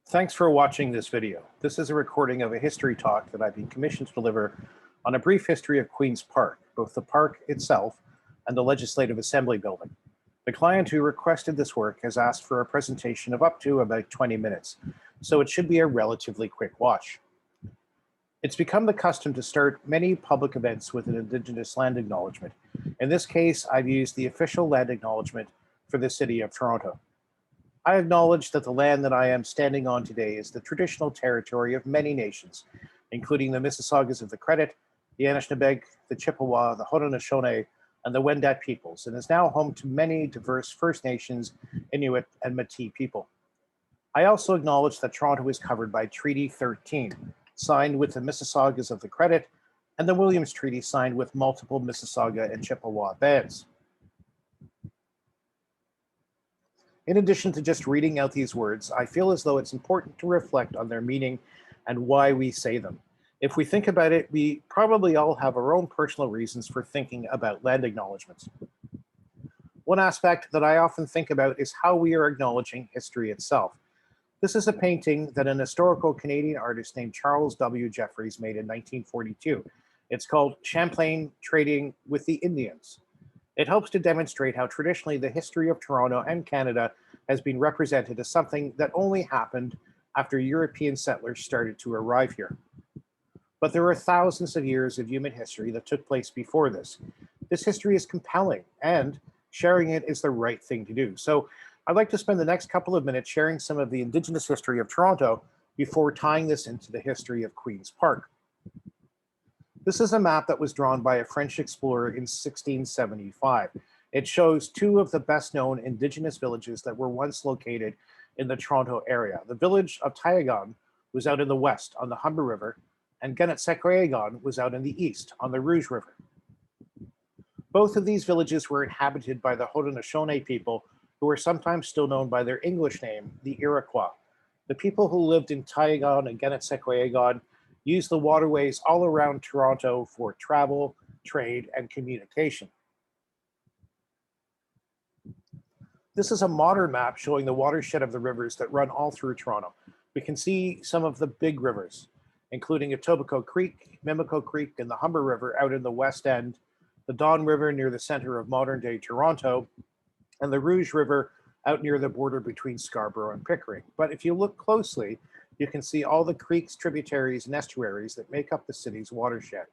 Thanks for watching this video. This is a recording of a history talk that I've been commissioned to deliver on a brief history of Queen's Park, both the park itself and the Legislative Assembly building. The client who requested this work has asked for a presentation of up to about 20 minutes, so it should be a relatively quick watch. It's become the custom to start many public events with an Indigenous land acknowledgement. In this case, I've used the official land acknowledgement for the City of Toronto. I acknowledge that the land that I am standing on today is the traditional territory of many nations, including the Mississaugas of the Credit, the Anishinaabe, the Chippewa, the Haudenosaunee, and the Wendat peoples, and is now home to many diverse First Nations, Inuit, and Métis people. I also acknowledge that Toronto is covered by Treaty 13, signed with the Mississaugas of the Credit, and the Williams Treaty, signed with multiple Mississauga and Chippewa bands. In addition to just reading out these words, I feel as though it's important to reflect on their meaning and why we say them. If we think about it, we probably all have our own personal reasons for thinking about land acknowledgements. One aspect that I often think about is how we are acknowledging history itself. This is a painting that an historical Canadian artist named Charles W. Jeffries made in 1942. It's called Champlain Trading with the Indians. It helps to demonstrate how traditionally the history of Toronto and Canada has been represented as something that only happened after European settlers started to arrive here. But there are thousands of years of human history that took place before this. This history is compelling, and sharing it is the right thing to do. So I'd like to spend the next couple of minutes sharing some of the Indigenous history of Toronto before tying this into the history of Queen's Park. This is a map that was drawn by a French explorer in 1675. It shows two of the best known Indigenous villages that were once located in the Toronto area. The village of Tiohtià:ke was out in the west on the Humber River, and Genetsaquayagon was out in the east on the Rouge River. Both of these villages were inhabited by the Haudenosaunee people, who are sometimes still known by their English name, the Iroquois. The people who lived in Tiohtià:ke and Genetsaquayagon used the waterways all around Toronto for travel, trade, and communication. This is a modern map showing the watershed of the rivers that run all through Toronto. We can see some of the big rivers, including Etobicoke Creek, Mimico Creek, and the Humber River out in the west end, the Don River near the center of modern-day Toronto, and the Rouge River out near the border between Scarborough and Pickering. But if you look closely, you can see all the creeks, tributaries, and estuaries that make up the city's watershed.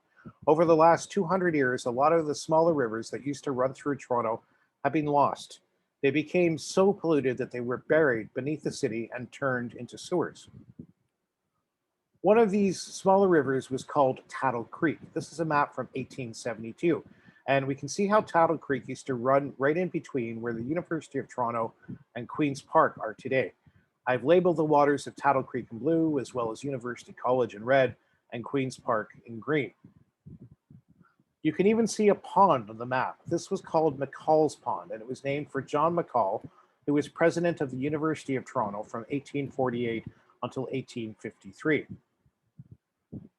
Over the last 200 years, a lot of the smaller rivers that used to run through Toronto have been lost. They became so polluted that they were buried beneath the city and turned into sewers. One of these smaller rivers was called Tattle Creek. This is a map from 1872. And we can see how Tattle Creek used to run right in between where the University of Toronto and Queen's Park are today. I've labeled the waters of Tattle Creek in blue, as well as University College in red and Queen's Park in green. You can even see a pond on the map. This was called McCall's Pond, and it was named for John McCall, who was president of the University of Toronto from 1848 until 1853.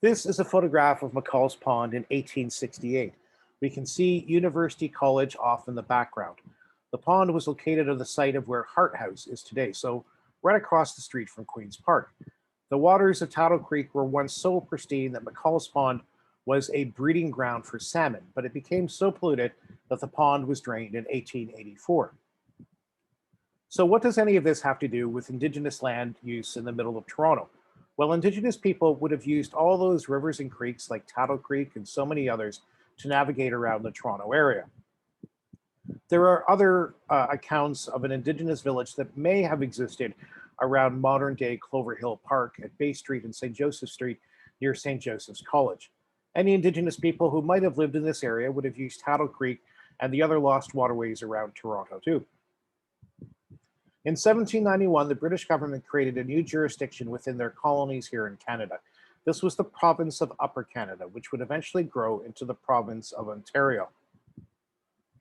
This is a photograph of McCall's Pond in 1868. We can see University College off in the background. The pond was located on the site of where Hart House is today, so right across the street from Queen's Park. The waters of Tattle Creek were once so pristine that McCall's Pond was a breeding ground for salmon, but it became so polluted that the pond was drained in 1884. So what does any of this have to do with Indigenous land use in the middle of Toronto? Well, Indigenous people would have used all those rivers and creeks like Tattle Creek and so many others to navigate around the Toronto area. There are other accounts of an Indigenous village that may have existed around modern-day Clover Hill Park at Bay Street and St. Joseph Street near St. Joseph's College. Any Indigenous people who might have lived in this area would have used Tattle Creek and the other lost waterways around Toronto too. In 1791, the British government created a new jurisdiction within their colonies here in Canada. This was the province of Upper Canada, which would eventually grow into the province of Ontario.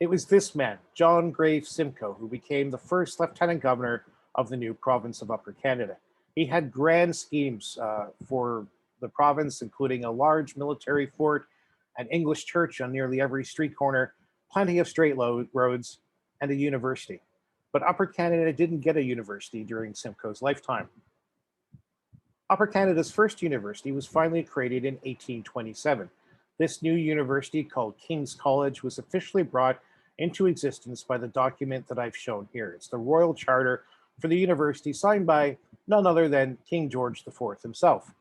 It was this man, John Grave Simcoe, who became the first lieutenant governor of the new province of Upper Canada. He had grand schemes for the province, including a large military fort, an English church on nearly every street corner, plenty of straight roads, and a university. But Upper Canada didn't get a university during Simcoe's lifetime. Upper Canada's first university was finally created in 1827. This new university, called King's College, was officially brought into existence by the document that I've shown here. It's the Royal Charter for the university, signed by none other than King George IV himself.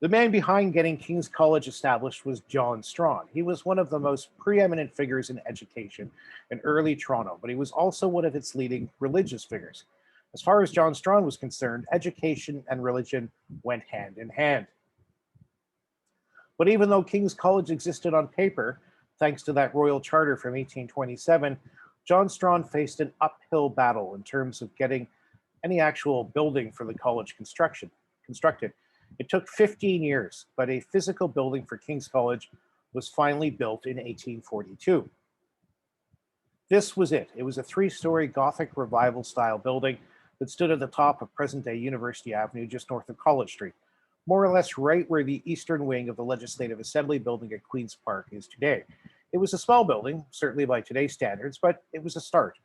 The man behind getting King's College established was John Strachan. He was one of the most preeminent figures in education in early Toronto, but he was also one of its leading religious figures. As far as John Strachan was concerned, education and religion went hand in hand. But even though King's College existed on paper, thanks to that royal charter from 1827, John Strachan faced an uphill battle in terms of getting any actual building for the college constructed. It took 15 years, but a physical building for King's College was finally built in 1842. This was it. It was a three-story Gothic Revival-style building that stood at the top of present-day University Avenue, just north of College Street, more or less right where the eastern wing of the Legislative Assembly building at Queen's Park is today. It was a small building, certainly by today's standards, but it was a start.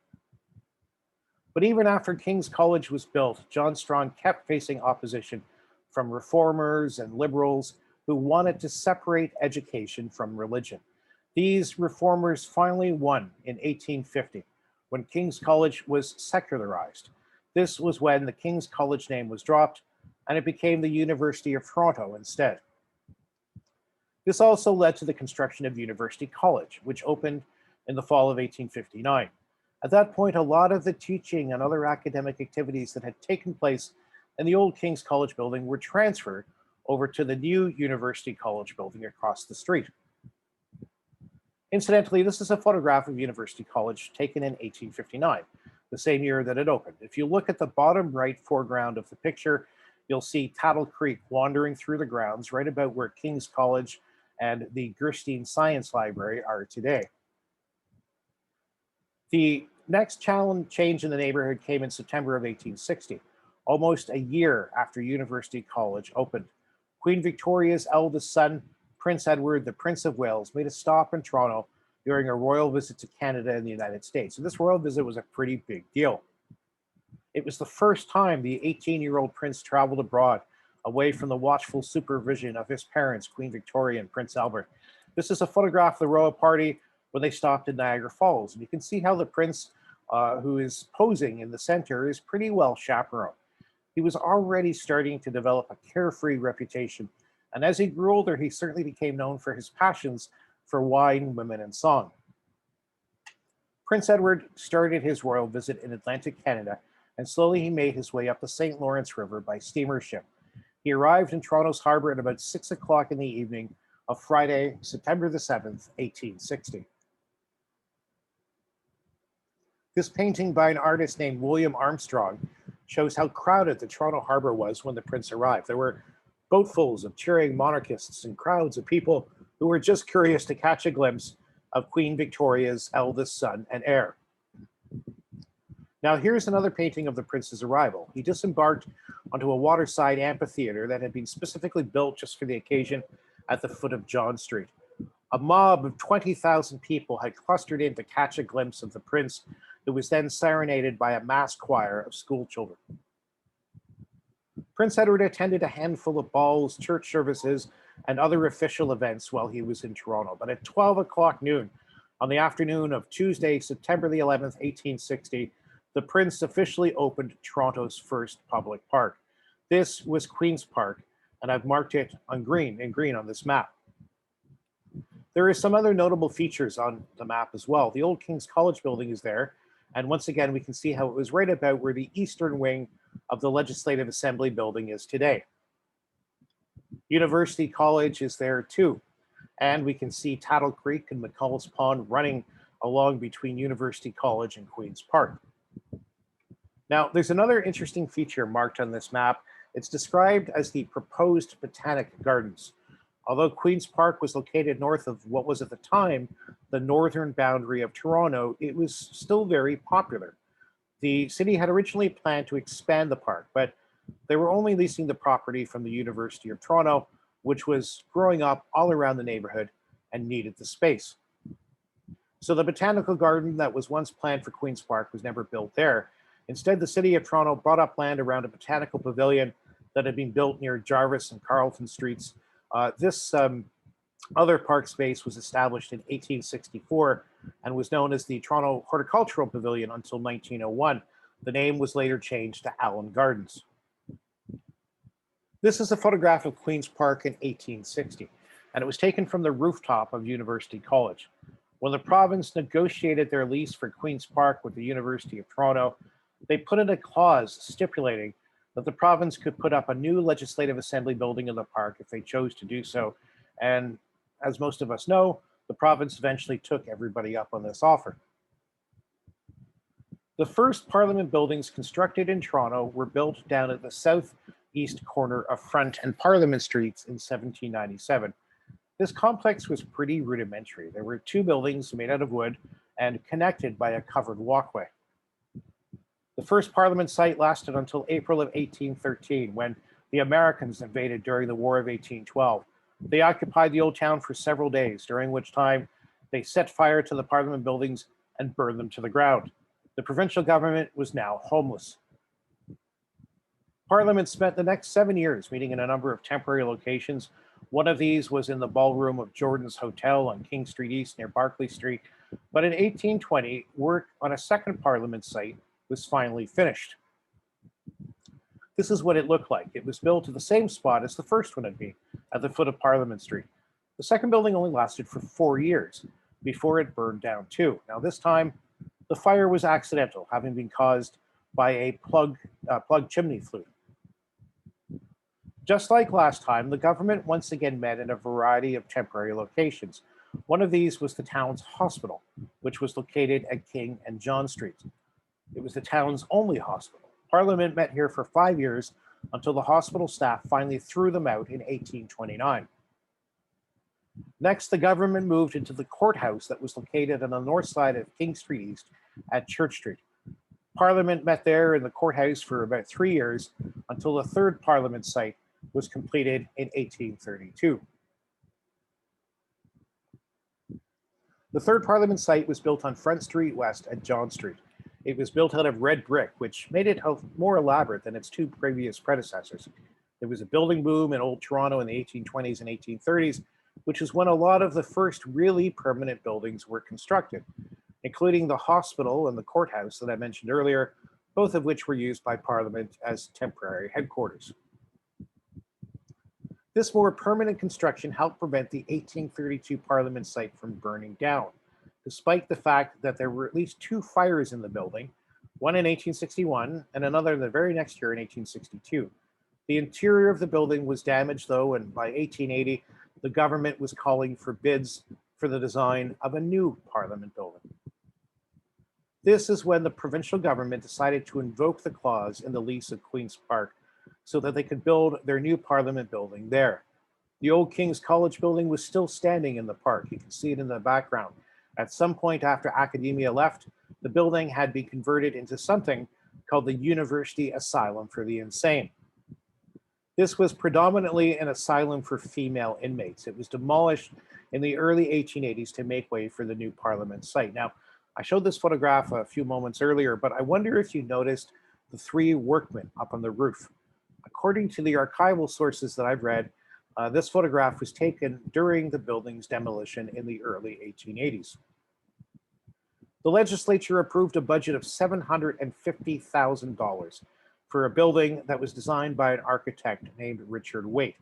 But even after King's College was built, John Strachan kept facing opposition from reformers and liberals who wanted to separate education from religion. These reformers finally won in 1850, when King's College was secularized. This was when the King's College name was dropped, and it became the University of Toronto instead. This also led to the construction of University College, which opened in the fall of 1859. At that point, a lot of the teaching and other academic activities that had taken place in the old King's College building were transferred over to the new University College building across the street. Incidentally, this is a photograph of University College taken in 1859, the same year that it opened. If you look at the bottom right foreground of the picture, you'll see Tattle Creek wandering through the grounds right about where King's College and the Gerstein Science Library are today. The next change in the neighborhood came in September of 1860, almost a year after University College opened. Queen Victoria's eldest son, Prince Edward, the Prince of Wales, made a stop in Toronto during a royal visit to Canada and the United States. So this royal visit was a pretty big deal. It was the first time the 18-year-old prince traveled abroad, away from the watchful supervision of his parents, Queen Victoria and Prince Albert. This is a photograph of the royal party when they stopped in Niagara Falls. And you can see how the prince, who is posing in the center, is pretty well chaperoned. He was already starting to develop a carefree reputation. And as he grew older, he certainly became known for his passions for wine, women, and song. Prince Edward started his royal visit in Atlantic Canada, and slowly he made his way up the St. Lawrence River by steamer ship. He arrived in Toronto's harbor at about 6 o'clock in the evening of Friday, September the 7th, 1860. This painting by an artist named William Armstrong shows how crowded the Toronto harbor was when the prince arrived. There were boatfuls of cheering monarchists and crowds of people who were just curious to catch a glimpse of Queen Victoria's eldest son and heir. Now here's another painting of the prince's arrival. He disembarked onto a waterside amphitheater that had been specifically built just for the occasion at the foot of John Street. A mob of 20,000 people had clustered in to catch a glimpse of the prince, who was then serenaded by a mass choir of school children. Prince Edward attended a handful of balls, church services, and other official events while he was in Toronto. But at 12 o'clock noon on the afternoon of Tuesday, September the 11th, 1860, the prince officially opened Toronto's first public park. This was Queen's Park, and I've marked it in green on this map. There are some other notable features on the map as well. The old King's College building is there, and once again, we can see how it was right about where the eastern wing of the Legislative Assembly building is today. University College is there too, and we can see Tattle Creek and McCullough's Pond running along between University College and Queen's Park. Now, there's another interesting feature marked on this map. It's described as the proposed Botanic Gardens. Although Queen's Park was located north of what was at the time the northern boundary of Toronto, it was still very popular. The city had originally planned to expand the park, but they were only leasing the property from the University of Toronto, which was growing up all around the neighborhood and needed the space. So the botanical garden that was once planned for Queen's Park was never built there. Instead, the city of Toronto bought up land around a botanical pavilion that had been built near Jarvis and Carleton Streets. This other park space was established in 1864 and was known as the Toronto Horticultural Pavilion until 1901. The name was later changed to Allen Gardens. This is a photograph of Queen's Park in 1860, and it was taken from the rooftop of University College. When the province negotiated their lease for Queen's Park with the University of Toronto, they put in a clause stipulating that the province could put up a new Legislative Assembly building in the park if they chose to do so. And as most of us know, the province eventually took everybody up on this offer. The first Parliament buildings constructed in Toronto were built down at the southeast corner of Front and Parliament Streets in 1797. This complex was pretty rudimentary. There were two buildings made out of wood and connected by a covered walkway. The first Parliament site lasted until April of 1813, when the Americans invaded during the War of 1812. They occupied the old town for several days, during which time they set fire to the Parliament buildings and burned them to the ground. The provincial government was now homeless. Parliament spent the next 7 years meeting in a number of temporary locations. One of these was in the ballroom of Jordan's Hotel on King Street East near Barclay Street. But in 1820, work on a second Parliament site was finally finished. This is what it looked like. It was built at the same spot as the first one had been, at the foot of Parliament Street. The second building only lasted for 4 years before it burned down too. Now this time, the fire was accidental, having been caused by a plug chimney flue. Just like last time, the government once again met in a variety of temporary locations. One of these was the town's hospital, which was located at King and John Street. It was the town's only hospital. Parliament met here for 5 years until the hospital staff finally threw them out in 1829. Next, the government moved into the courthouse that was located on the north side of King Street East at Church Street. Parliament met there in the courthouse for about 3 years until the third Parliament site was completed in 1832. The third Parliament site was built on Front Street West at John Street. It was built out of red brick, which made it more elaborate than its two previous predecessors. There was a building boom in Old Toronto in the 1820s and 1830s, which is when a lot of the first really permanent buildings were constructed, including the hospital and the courthouse that I mentioned earlier, both of which were used by Parliament as temporary headquarters. This more permanent construction helped prevent the 1832 Parliament site from burning down, despite the fact that there were at least 2 fires in the building, one in 1861 and another the very next year in 1862. The interior of the building was damaged though, and by 1880, the government was calling for bids for the design of a new Parliament building. This is when the provincial government decided to invoke the clause in the lease of Queen's Park so that they could build their new Parliament building there. The old King's College building was still standing in the park. You can see it in the background. At some point after academia left, the building had been converted into something called the University Asylum for the Insane. This was predominantly an asylum for female inmates. It was demolished in the early 1880s to make way for the new Parliament site. Now, I showed this photograph a few moments earlier, but I wonder if you noticed the 3 workmen up on the roof. According to the archival sources that I've read, this photograph was taken during the building's demolition in the early 1880s. The legislature approved a budget of $750,000 for a building that was designed by an architect named Richard Waite.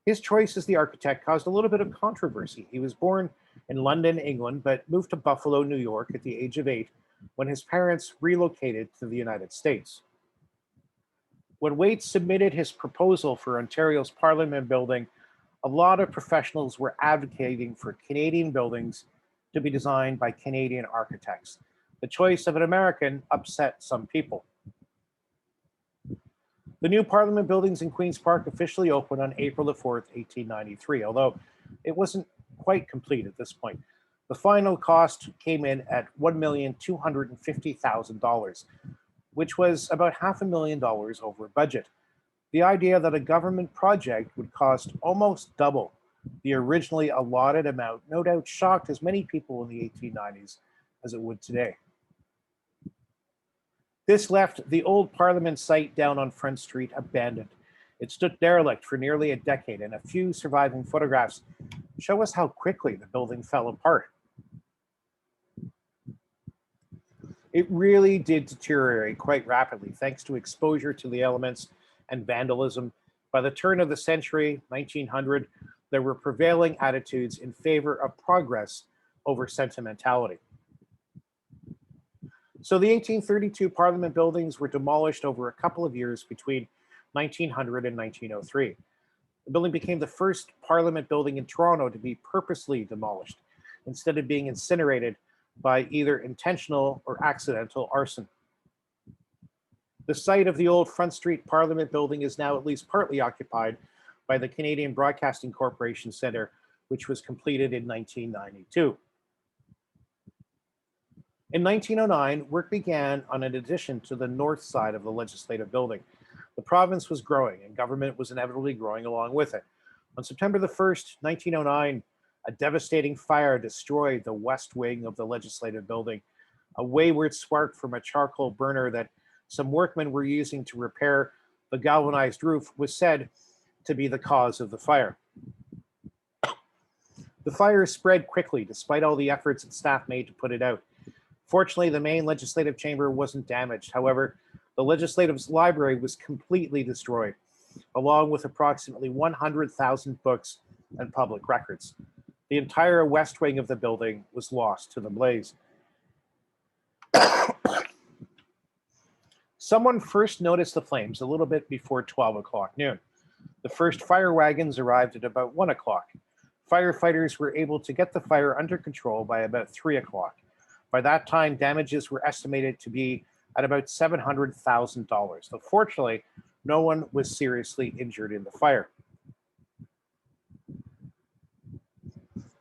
His choice as the architect caused a little bit of controversy. He was born in London, England, but moved to Buffalo, New York at the age of 8 when his parents relocated to the United States. When Waite submitted his proposal for Ontario's Parliament building, a lot of professionals were advocating for Canadian buildings to be designed by Canadian architects. The choice of an American upset some people. The new Parliament buildings in Queen's Park officially opened on April the 4th, 1893, although it wasn't quite complete at this point. The final cost came in at $1,250,000, which was about $500,000 over budget. The idea that a government project would cost almost double the originally allotted amount no doubt shocked as many people in the 1890s as it would today. This left the old Parliament site down on Front Street abandoned. It stood derelict for nearly a decade, and a few surviving photographs show us how quickly the building fell apart. It really did deteriorate quite rapidly thanks to exposure to the elements and vandalism. By the turn of the century, 1900, there were prevailing attitudes in favor of progress over sentimentality. So the 1832 Parliament buildings were demolished over a couple of years between 1900 and 1903. The building became the first Parliament building in Toronto to be purposely demolished, instead of being incinerated by either intentional or accidental arson. The site of the old Front Street Parliament building is now at least partly occupied by the Canadian Broadcasting Corporation Centre, which was completed in 1992. In 1909, work began on an addition to the north side of the Legislative Building. The province was growing, and government was inevitably growing along with it. On September the 1st, 1909, a devastating fire destroyed the west wing of the Legislative Building. A wayward spark from a charcoal burner that some workmen were using to repair the galvanized roof was said to be the cause of the fire. The fire spread quickly, despite all the efforts that staff made to put it out. Fortunately, the main legislative chamber wasn't damaged. However, the legislative library was completely destroyed, along with approximately 100,000 books and public records. The entire west wing of the building was lost to the blaze. Someone first noticed the flames a little bit before 12 o'clock noon. The first fire wagons arrived at about 1 o'clock. Firefighters were able to get the fire under control by about 3 o'clock. By that time, damages were estimated to be at about $700,000. Though fortunately, no one was seriously injured in the fire.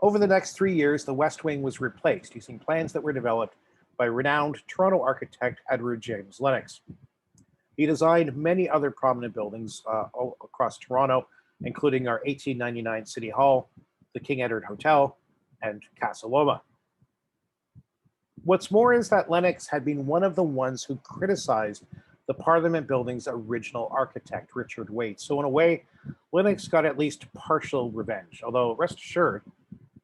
Over the next 3 years, the West Wing was replaced using plans that were developed by renowned Toronto architect Edward James Lennox. He designed many other prominent buildings across Toronto, including our 1899 City Hall, the King Edward Hotel, and Casa Loma. What's more is that Lennox had been one of the ones who criticized the Parliament building's original architect, Richard Waite. So in a way, Lennox got at least partial revenge, although rest assured,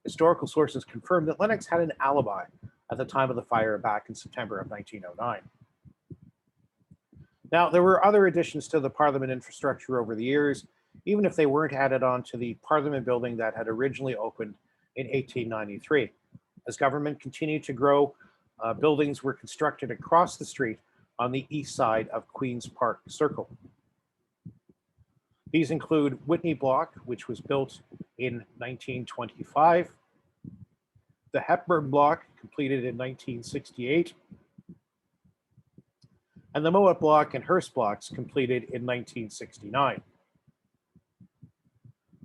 historical sources confirm that Lennox had an alibi at the time of the fire back in September of 1909. Now, there were other additions to the Parliament infrastructure over the years, even if they weren't added on to the Parliament building that had originally opened in 1893. As government continued to grow, buildings were constructed across the street on the east side of Queen's Park Circle. These include Whitney Block, which was built in 1925, the Hepburn Block, completed in 1968, and the Mowat Block and Hearst Blocks, completed in 1969.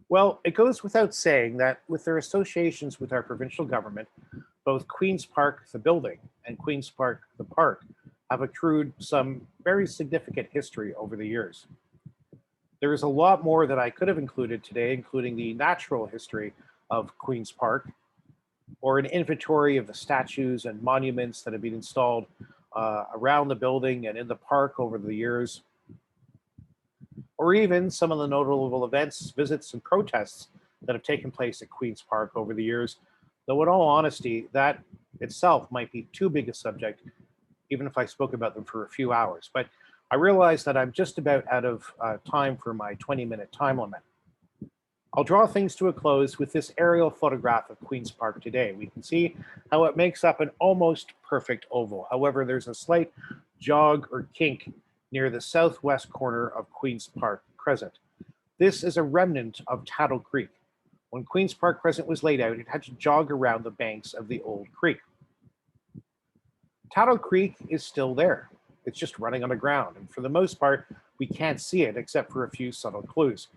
Well, it goes without saying that with their associations with our provincial government, both Queen's Park, the building, and Queen's Park, the park, have accrued some very significant history over the years. There is a lot more that I could have included today, including the natural history of Queen's Park, or an inventory of the statues and monuments that have been installed around the building and in the park over the years, or even some of the notable events, visits, and protests that have taken place at Queen's Park over the years. Though in all honesty, that itself might be too big a subject, even if I spoke about them for a few hours. But I realize that I'm just about out of time for my 20-minute time limit. I'll draw things to a close with this aerial photograph of Queen's Park today. We can see how it makes up an almost perfect oval. However, there's a slight jog or kink near the southwest corner of Queen's Park Crescent. This is a remnant of Tattle Creek. When Queen's Park Crescent was laid out, it had to jog around the banks of the old creek. Tattle Creek is still there. It's just running on the ground, and for the most part, we can't see it except for a few subtle clues.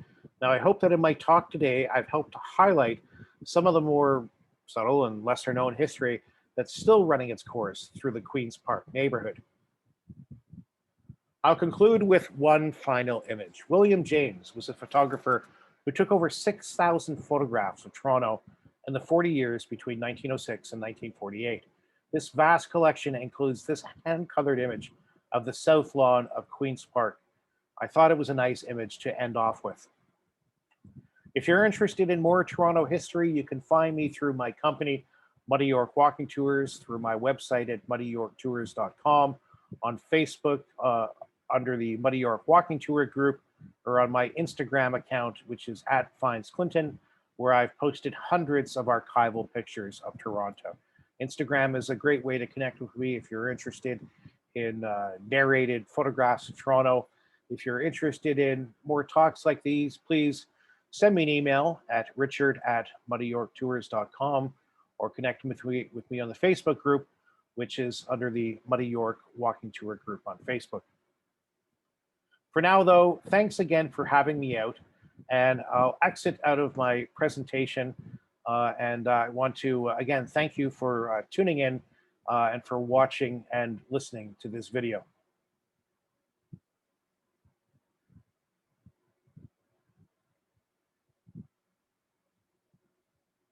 Now, I hope that in my talk today, I've helped to highlight some of the more subtle and lesser known history that's still running its course through the Queen's Park neighborhood. I'll conclude with one final image. William James was a photographer who took over 6,000 photographs of Toronto in the 40 years between 1906 and 1948. This vast collection includes this hand-colored image of the south lawn of Queen's Park, I thought it was a nice image to end off with. If you're interested in more Toronto history, you can find me through my company, Muddy York Walking Tours, through my website at muddyyorktours.com, on Facebook under the Muddy York Walking Tour group, or on my Instagram account, which is at Finds Clinton, where I've posted hundreds of archival pictures of Toronto. Instagram is a great way to connect with me if you're interested in narrated photographs of Toronto. If you're interested in more talks like these, please send me an email at richard@muddyyorktours.com, or connect with me on the Facebook group, which is under the Muddy York Walking Tour group on Facebook. For now, though, thanks again for having me out, and I'll exit out of my presentation. And I want to, again, thank you for tuning in and for watching and listening to this video.